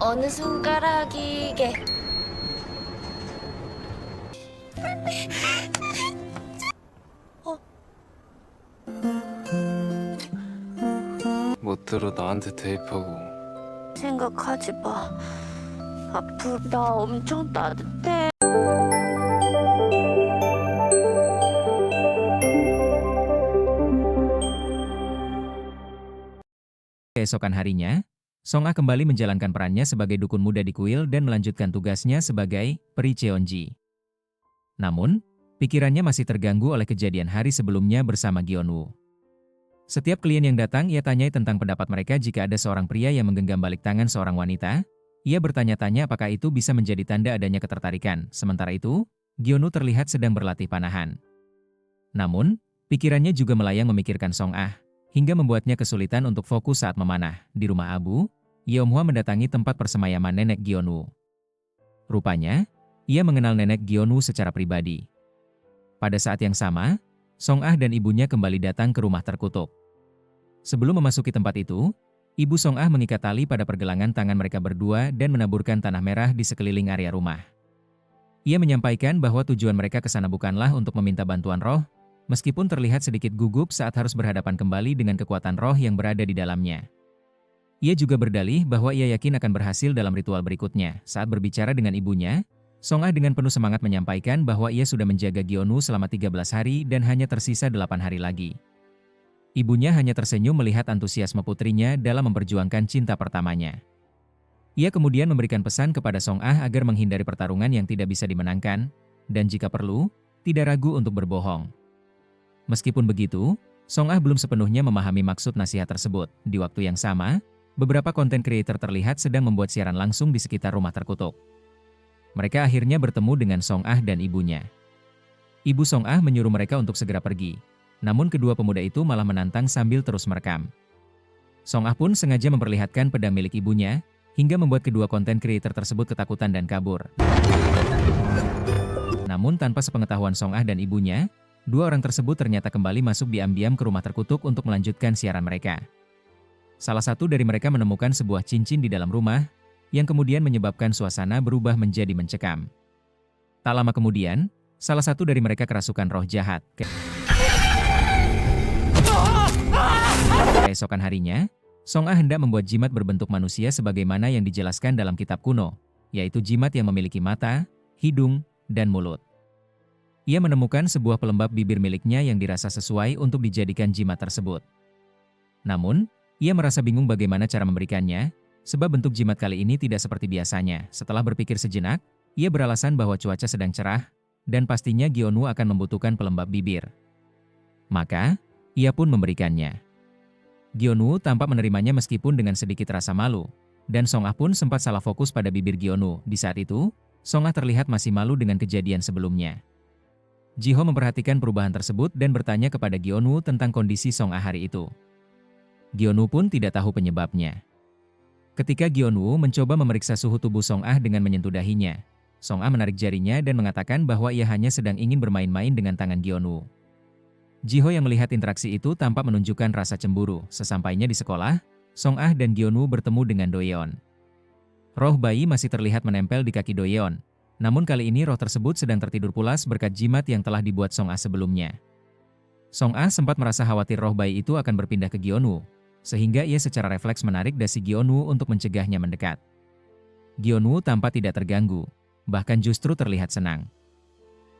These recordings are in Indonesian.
어느 손가락이게 못 들어 나한테 대입하고. 생각하지 마. 앞으로 나 엄청 따뜻해. Keesokan harinya, Song Ah kembali menjalankan perannya sebagai dukun muda di kuil dan melanjutkan tugasnya sebagai peri Cheonji. Namun, pikirannya masih terganggu oleh kejadian hari sebelumnya bersama Gyeonwoo. Setiap klien yang datang ia tanyai tentang pendapat mereka jika ada seorang pria yang menggenggam balik tangan seorang wanita. Ia bertanya-tanya apakah itu bisa menjadi tanda adanya ketertarikan. Sementara itu, Gyeonwoo terlihat sedang berlatih panahan. Namun, pikirannya juga melayang memikirkan Song Ah, hingga membuatnya kesulitan untuk fokus saat memanah. Di rumah Abu, Yeomhwa mendatangi tempat persemayaman nenek Gyeonwoo. Rupanya, ia mengenal nenek Gyeonwoo secara pribadi. Pada saat yang sama, Song Ah dan ibunya kembali datang ke rumah terkutuk. Sebelum memasuki tempat itu, ibu Song Ah mengikat tali pada pergelangan tangan mereka berdua dan menaburkan tanah merah di sekeliling area rumah. Ia menyampaikan bahwa tujuan mereka ke sana bukanlah untuk meminta bantuan roh, meskipun terlihat sedikit gugup saat harus berhadapan kembali dengan kekuatan roh yang berada di dalamnya. Ia juga berdalih bahwa ia yakin akan berhasil dalam ritual berikutnya. Saat berbicara dengan ibunya, Song Ah dengan penuh semangat menyampaikan bahwa ia sudah menjaga Gyeonwoo selama 13 hari dan hanya tersisa 8 hari lagi. Ibunya hanya tersenyum melihat antusiasme putrinya dalam memperjuangkan cinta pertamanya. Ia kemudian memberikan pesan kepada Song Ah agar menghindari pertarungan yang tidak bisa dimenangkan, dan jika perlu, tidak ragu untuk berbohong. Meskipun begitu, Song Ah belum sepenuhnya memahami maksud nasihat tersebut. Di waktu yang sama, beberapa konten creator terlihat sedang membuat siaran langsung di sekitar rumah terkutuk. Mereka akhirnya bertemu dengan Song Ah dan ibunya. Ibu Song Ah menyuruh mereka untuk segera pergi. Namun kedua pemuda itu malah menantang sambil terus merekam. Song Ah pun sengaja memperlihatkan pedang milik ibunya, hingga membuat kedua konten creator tersebut ketakutan dan kabur. Namun tanpa sepengetahuan Song Ah dan ibunya, dua orang tersebut ternyata kembali masuk diam-diam ke rumah terkutuk untuk melanjutkan siaran mereka. Salah satu dari mereka menemukan sebuah cincin di dalam rumah, yang kemudian menyebabkan suasana berubah menjadi mencekam. Tak lama kemudian, salah satu dari mereka kerasukan roh jahat. Keesokan harinya, Song Ah hendak membuat jimat berbentuk manusia sebagaimana yang dijelaskan dalam kitab kuno, yaitu jimat yang memiliki mata, hidung, dan mulut. Ia menemukan sebuah pelembab bibir miliknya yang dirasa sesuai untuk dijadikan jimat tersebut. Namun, ia merasa bingung bagaimana cara memberikannya, sebab bentuk jimat kali ini tidak seperti biasanya. Setelah berpikir sejenak, ia beralasan bahwa cuaca sedang cerah, dan pastinya Gyeonwoo akan membutuhkan pelembab bibir. Maka, ia pun memberikannya. Gyeonwoo tampak menerimanya meskipun dengan sedikit rasa malu, dan Song Ah pun sempat salah fokus pada bibir Gyeonwoo. Di saat itu, Song Ah terlihat masih malu dengan kejadian sebelumnya. Jiho memperhatikan perubahan tersebut dan bertanya kepada Gyeonwoo tentang kondisi Song Ah hari itu. Gyeonwoo pun tidak tahu penyebabnya. Ketika Gyeonwoo mencoba memeriksa suhu tubuh Song Ah dengan menyentuh dahinya, Song Ah menarik jarinya dan mengatakan bahwa ia hanya sedang ingin bermain-main dengan tangan Gyeonwoo. Jiho yang melihat interaksi itu tampak menunjukkan rasa cemburu. Sesampainya di sekolah, Song Ah dan Gyeonwoo bertemu dengan Doyeon. Roh bayi masih terlihat menempel di kaki Doyeon, namun kali ini roh tersebut sedang tertidur pulas berkat jimat yang telah dibuat Song Ah sebelumnya. Song Ah sempat merasa khawatir roh bayi itu akan berpindah ke Gyeonwoo, sehingga ia secara refleks menarik dasi Gyeonwoo untuk mencegahnya mendekat. Gyeonwoo tampak tidak terganggu, bahkan justru terlihat senang.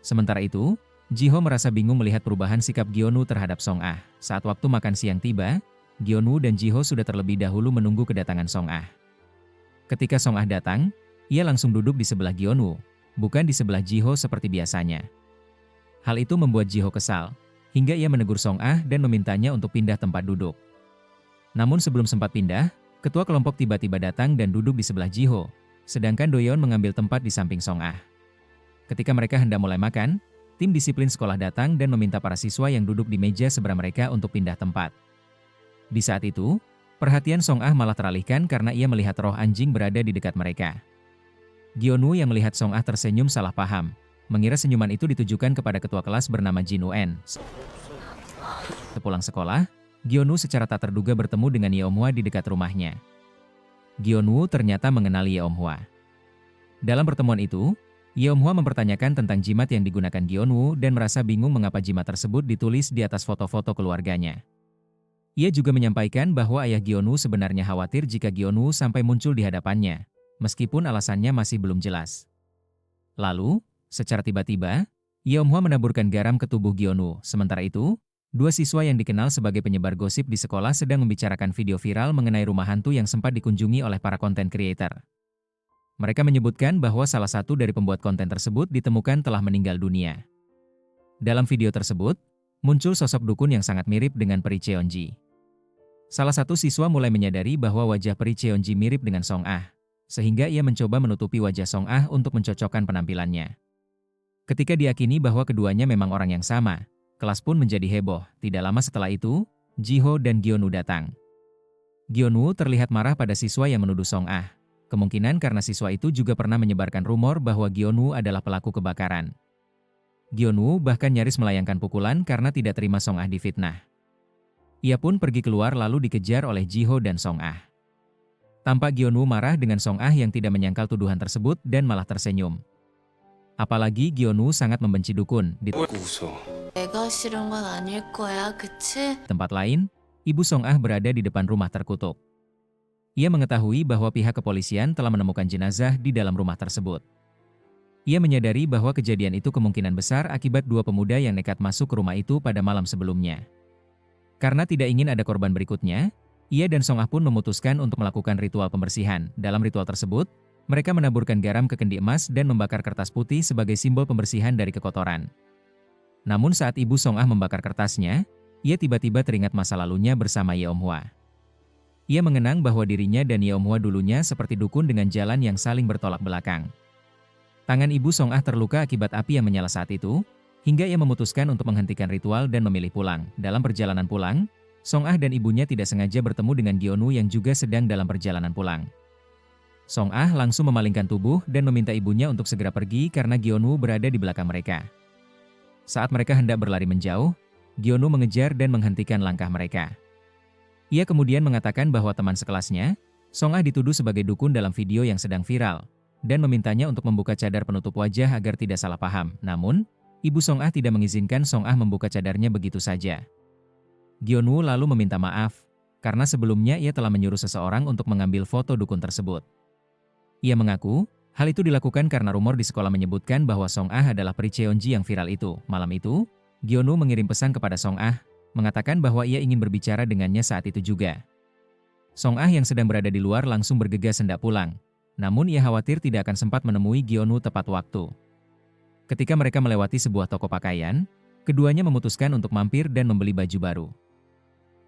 Sementara itu, Jiho merasa bingung melihat perubahan sikap Gyeonwoo terhadap Song Ah. Saat waktu makan siang tiba, Gyeonwoo dan Jiho sudah terlebih dahulu menunggu kedatangan Song Ah. Ketika Song Ah datang, ia langsung duduk di sebelah Gyeonwoo, bukan di sebelah Jiho seperti biasanya. Hal itu membuat Jiho kesal, hingga ia menegur Song Ah dan memintanya untuk pindah tempat duduk. Namun sebelum sempat pindah, ketua kelompok tiba-tiba datang dan duduk di sebelah Jiho, sedangkan Doyeon mengambil tempat di samping Song Ah. Ketika mereka hendak mulai makan, tim disiplin sekolah datang dan meminta para siswa yang duduk di meja seberang mereka untuk pindah tempat. Di saat itu, perhatian Song Ah malah teralihkan karena ia melihat roh anjing berada di dekat mereka. Gyeonwoo yang melihat Song Ah tersenyum salah paham, mengira senyuman itu ditujukan kepada ketua kelas bernama Jin Uen. Sepulang sekolah, Gyeonwoo secara tak terduga bertemu dengan Yeomhwa di dekat rumahnya. Gyeonwoo ternyata mengenal Yeomhwa. Dalam pertemuan itu, Yeomhwa mempertanyakan tentang jimat yang digunakan Gyeonwoo dan merasa bingung mengapa jimat tersebut ditulis di atas foto-foto keluarganya. Ia juga menyampaikan bahwa ayah Gyeonwoo sebenarnya khawatir jika Gyeonwoo sampai muncul di hadapannya, meskipun alasannya masih belum jelas. Lalu, secara tiba-tiba, Yeomhwa menaburkan garam ke tubuh Gyeonwoo. Sementara itu, dua siswa yang dikenal sebagai penyebar gosip di sekolah sedang membicarakan video viral mengenai rumah hantu yang sempat dikunjungi oleh para konten creator. Mereka menyebutkan bahwa salah satu dari pembuat konten tersebut ditemukan telah meninggal dunia. Dalam video tersebut, muncul sosok dukun yang sangat mirip dengan peri Cheonji. Salah satu siswa mulai menyadari bahwa wajah peri Cheonji mirip dengan Song Ah, sehingga ia mencoba menutupi wajah Song Ah untuk mencocokkan penampilannya. Ketika diyakini bahwa keduanya memang orang yang sama, kelas pun menjadi heboh. Tidak lama setelah itu, Jiho dan Gyeonwoo datang. Gyeonwoo terlihat marah pada siswa yang menuduh Song Ah. Kemungkinan karena siswa itu juga pernah menyebarkan rumor bahwa Gyeonwoo adalah pelaku kebakaran. Gyeonwoo bahkan nyaris melayangkan pukulan karena tidak terima Song Ah difitnah. Ia pun pergi keluar lalu dikejar oleh Jiho dan Song Ah. Tampak Gyeonwoo marah dengan Song Ah yang tidak menyangkal tuduhan tersebut dan malah tersenyum. Apalagi Gyeonwoo sangat membenci dukun. Di 웃어. 내가 싫은 건 아닐 거야, 그치? tempat lain, ibu Song Ah berada di depan rumah terkutuk. Ia mengetahui bahwa pihak kepolisian telah menemukan jenazah di dalam rumah tersebut. Ia menyadari bahwa kejadian itu kemungkinan besar akibat dua pemuda yang nekat masuk ke rumah itu pada malam sebelumnya. Karena tidak ingin ada korban berikutnya, ia dan Song Ah pun memutuskan untuk melakukan ritual pembersihan. Dalam ritual tersebut, mereka menaburkan garam ke kendi emas dan membakar kertas putih sebagai simbol pembersihan dari kekotoran. Namun saat ibu Song Ah membakar kertasnya, ia tiba-tiba teringat masa lalunya bersama Yeomhwa. Ia mengenang bahwa dirinya dan Yeomhwa dulunya seperti dukun dengan jalan yang saling bertolak belakang. Tangan ibu Song Ah terluka akibat api yang menyala saat itu, hingga ia memutuskan untuk menghentikan ritual dan memilih pulang. Dalam perjalanan pulang, Song Ah dan ibunya tidak sengaja bertemu dengan Gyeonwoo yang juga sedang dalam perjalanan pulang. Song Ah langsung memalingkan tubuh dan meminta ibunya untuk segera pergi karena Gyeonwoo berada di belakang mereka. Saat mereka hendak berlari menjauh, Gyeonwoo mengejar dan menghentikan langkah mereka. Ia kemudian mengatakan bahwa teman sekelasnya, Song Ah dituduh sebagai dukun dalam video yang sedang viral, dan memintanya untuk membuka cadar penutup wajah agar tidak salah paham. Namun, ibu Song Ah tidak mengizinkan Song Ah membuka cadarnya begitu saja. Gyeonwoo lalu meminta maaf, karena sebelumnya ia telah menyuruh seseorang untuk mengambil foto dukun tersebut. Ia mengaku, hal itu dilakukan karena rumor di sekolah menyebutkan bahwa Song Ah adalah peri Cheonji yang viral itu. Malam itu, Gyeonwoo mengirim pesan kepada Song Ah, mengatakan bahwa ia ingin berbicara dengannya saat itu juga. Song Ah yang sedang berada di luar langsung bergegas hendak pulang, namun ia khawatir tidak akan sempat menemui Gyeonwoo tepat waktu. Ketika mereka melewati sebuah toko pakaian, keduanya memutuskan untuk mampir dan membeli baju baru.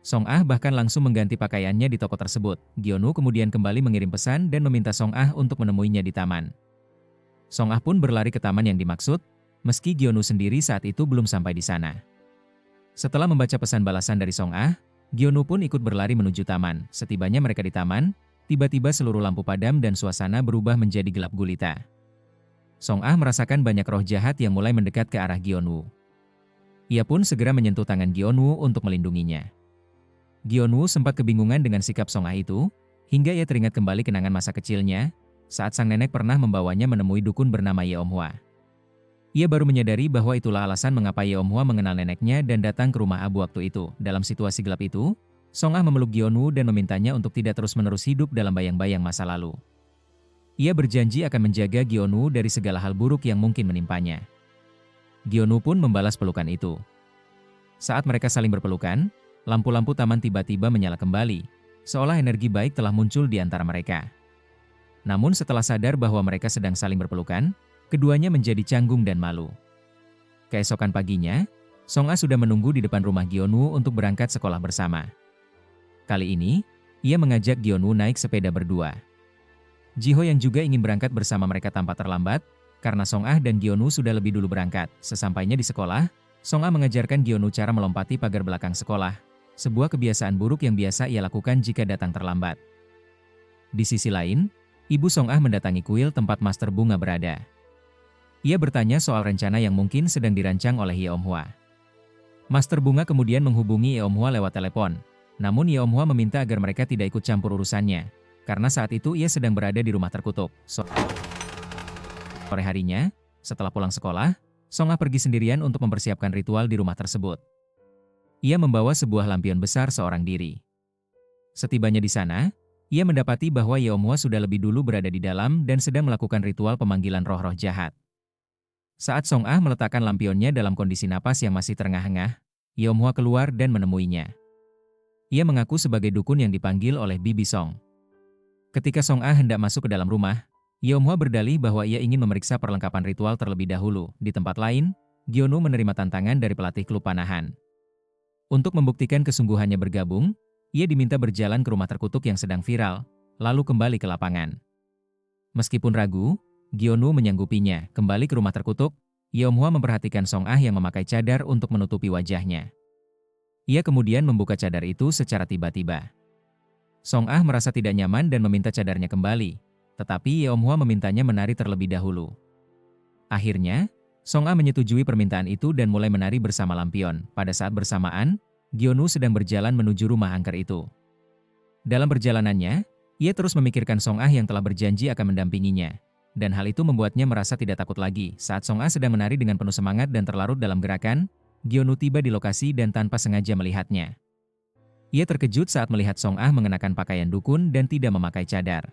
Song Ah bahkan langsung mengganti pakaiannya di toko tersebut. Gyeonwoo kemudian kembali mengirim pesan dan meminta Song Ah untuk menemuinya di taman. Song Ah pun berlari ke taman yang dimaksud, meski Gyeonwoo sendiri saat itu belum sampai di sana. Setelah membaca pesan balasan dari Song Ah, Gyeonwoo pun ikut berlari menuju taman. Setibanya mereka di taman, tiba-tiba seluruh lampu padam dan suasana berubah menjadi gelap gulita. Song Ah merasakan banyak roh jahat yang mulai mendekat ke arah Gyeonwoo. Ia pun segera menyentuh tangan Gyeonwoo untuk melindunginya. Gyeonwoo sempat kebingungan dengan sikap Song Ah itu, hingga ia teringat kembali kenangan masa kecilnya, saat sang nenek pernah membawanya menemui dukun bernama Yeomhwa. Ia baru menyadari bahwa itulah alasan mengapa Yeomhwa mengenal neneknya dan datang ke rumah Abu waktu itu. Dalam situasi gelap itu, Song Ah memeluk Gyeonwoo dan memintanya untuk tidak terus-menerus hidup dalam bayang-bayang masa lalu. Ia berjanji akan menjaga Gyeonwoo dari segala hal buruk yang mungkin menimpanya. Gyeonwoo pun membalas pelukan itu. Saat mereka saling berpelukan, lampu-lampu taman tiba-tiba menyala kembali, seolah energi baik telah muncul di antara mereka. Namun setelah sadar bahwa mereka sedang saling berpelukan, keduanya menjadi canggung dan malu. Keesokan paginya, Song Ah sudah menunggu di depan rumah Gyeonwoo untuk berangkat sekolah bersama. Kali ini, ia mengajak Gyeonwoo naik sepeda berdua. Jiho yang juga ingin berangkat bersama mereka tampak terlambat, karena Song Ah dan Gyeonwoo sudah lebih dulu berangkat. Sesampainya di sekolah, Song Ah mengajarkan Gyeonwoo cara melompati pagar belakang sekolah, sebuah kebiasaan buruk yang biasa ia lakukan jika datang terlambat. Di sisi lain, ibu Song Ah mendatangi kuil tempat Master Bunga berada. Ia bertanya soal rencana yang mungkin sedang dirancang oleh Yeomhwa. Master Bunga kemudian menghubungi Yeomhwa lewat telepon, namun Yeomhwa meminta agar mereka tidak ikut campur urusannya, karena saat itu ia sedang berada di rumah terkutuk. Sore harinya, setelah pulang sekolah, Song Ah pergi sendirian untuk mempersiapkan ritual di rumah tersebut. Ia membawa sebuah lampion besar seorang diri. Setibanya di sana, ia mendapati bahwa Yeomhwa sudah lebih dulu berada di dalam dan sedang melakukan ritual pemanggilan roh-roh jahat. Saat Song Ah meletakkan lampionnya dalam kondisi napas yang masih terengah-engah, Yeomhwa keluar dan menemuinya. Ia mengaku sebagai dukun yang dipanggil oleh Bibi Song. Ketika Song Ah hendak masuk ke dalam rumah, Yeomhwa berdalih bahwa ia ingin memeriksa perlengkapan ritual terlebih dahulu. Di tempat lain, Gyeonu menerima tantangan dari pelatih klub panahan. Untuk membuktikan kesungguhannya bergabung, ia diminta berjalan ke rumah terkutuk yang sedang viral, lalu kembali ke lapangan. Meskipun ragu, Gyeonu menyanggupinya. Kembali ke rumah terkutuk, Yeomhwa memperhatikan Song Ah yang memakai cadar untuk menutupi wajahnya. Ia kemudian membuka cadar itu secara tiba-tiba. Song Ah merasa tidak nyaman dan meminta cadarnya kembali, tetapi Yeomhwa memintanya menari terlebih dahulu. Akhirnya, Song Ah menyetujui permintaan itu dan mulai menari bersama lampion. Pada saat bersamaan, Gyeonu sedang berjalan menuju rumah angker itu. Dalam perjalanannya, ia terus memikirkan Song Ah yang telah berjanji akan mendampinginya. Dan hal itu membuatnya merasa tidak takut lagi. Saat Song Ah sedang menari dengan penuh semangat dan terlarut dalam gerakan, Gyeonu tiba di lokasi dan tanpa sengaja melihatnya. Ia terkejut saat melihat Song Ah mengenakan pakaian dukun dan tidak memakai cadar.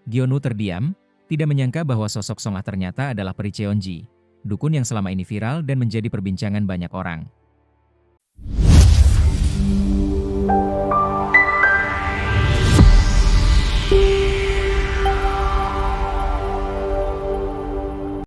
Gyeonu terdiam, tidak menyangka bahwa sosok Song Ah ternyata adalah peri Cheonji, dukun yang selama ini viral dan menjadi perbincangan banyak orang.